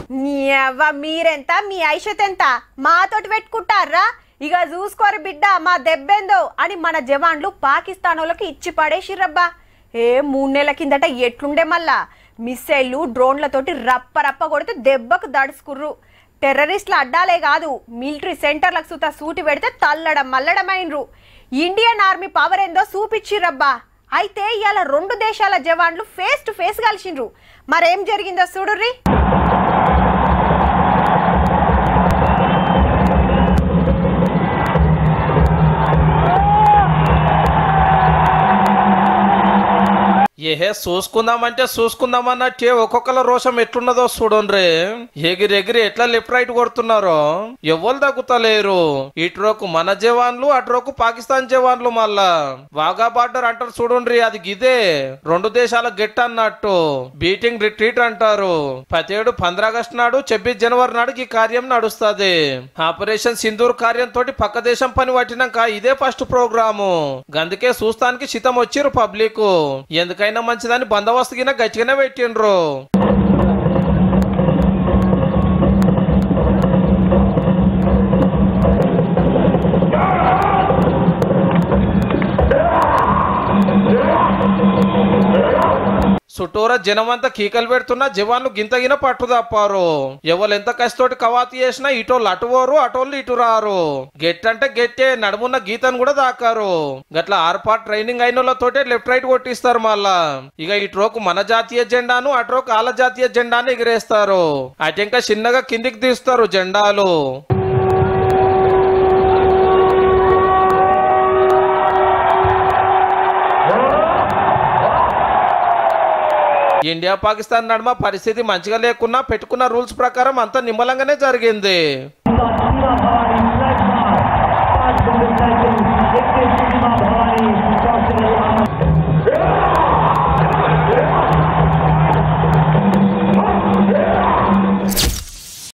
మీరెంత మీ ఐషత్ ఎంత మాతోటి పెట్టుకుంటారా? ఇక చూసుకోరు బిడ్డ మా దెబ్బేందో అని మన జవాన్లు పాకిస్తాన్ వాళ్ళకి ఇచ్చి పడేసిర్రబ్బా. 3 నెలల కిందట ఎట్లుండే మళ్ళా మిస్సైళ్ళు డ్రోన్లతోటి రప్ప రప్ప కొడితే దెబ్బకు దడుచుకుర్రు. టెర్రరిస్టుల అడ్డాలే కాదు మిలిటరీ సెంటర్లకు సుత సూటి పెడితే తల్లడం మల్లడమైనరు. ఇండియన్ ఆర్మీ పవర్ ఏందో చూపించిర్రబ్బా. అయితే ఇవాళ 2 దేశాల జవాన్లు ఫేస్ టు ఫేస్ కలిసిండ్రు. మరేం జరిగిందో చూడుర్రి. ఏహే చూసుకుందామన్నట్టే ఒక్కొక్కల రోషం ఎట్లున్నదో చూడండి. ఎగిరెగిరి ఎట్లా లెఫ్ట్ రైట్ కొడుతున్నారో ఎవరు తగ్గుతలేరు. ఇటురోకు మన జవాన్లు అటురోకు పాకిస్తాన్ జవాన్లు. మళ్ళా వాగా బార్డర్ అంటారు చూడండి, అది గిదే 2 దేశాల గెట్ అన్నట్టు. బీటింగ్ రిట్రీట్ అంటారు. 17 15 ఆగస్టు నాడు 26 జనవరి నాడు ఈ కార్యం నడుస్తుంది. ఆపరేషన్ సింధూర్ కార్యం తోటి పక్క దేశం పని పట్టినాక ఇదే ఫస్ట్ ప్రోగ్రాము. అందుకే చూస్తానికి సితం వచ్చిరు పబ్లిక్. ఎందుకైనా మంచిదని బందోబస్తు గిన గట్టిగానే పెట్టిండ్రు. చుట్టూరా జనమంతా కీకలు పెడుతున్నా జవాన్లు గింతగిన పట్టు తప్పారు. ఎవరు ఎంత కష్టతోటి కవాతు చేసినా ఇటోళ్ళు అటువోరు అటోళ్ళు ఇటు రారు. గెట్టంటే గెట్టే నడుమున్న గీతను కూడా దాకారు. గట్లా ఆర్పాట్ ట్రైనింగ్ అయిన వాళ్ళతోటే లెఫ్ట్ రైట్ కొట్టిస్తారు. మళ్ళా ఇక ఇటురోకు మన జాతీయ జెండాను అటురోకు వాళ్ళ జాతీయ జెండాను ఎగిరేస్తారు. అటు ఇంకా చిన్నగా కిందికి తీస్తారు జెండాలు. ఇండియా పాకిస్తాన్ నడుమ పరిస్థితి మంచిగా లేకున్నా పెట్టుకున్న రూల్స్ ప్రకారం అంతా నిమ్మలంగానే జరిగింది.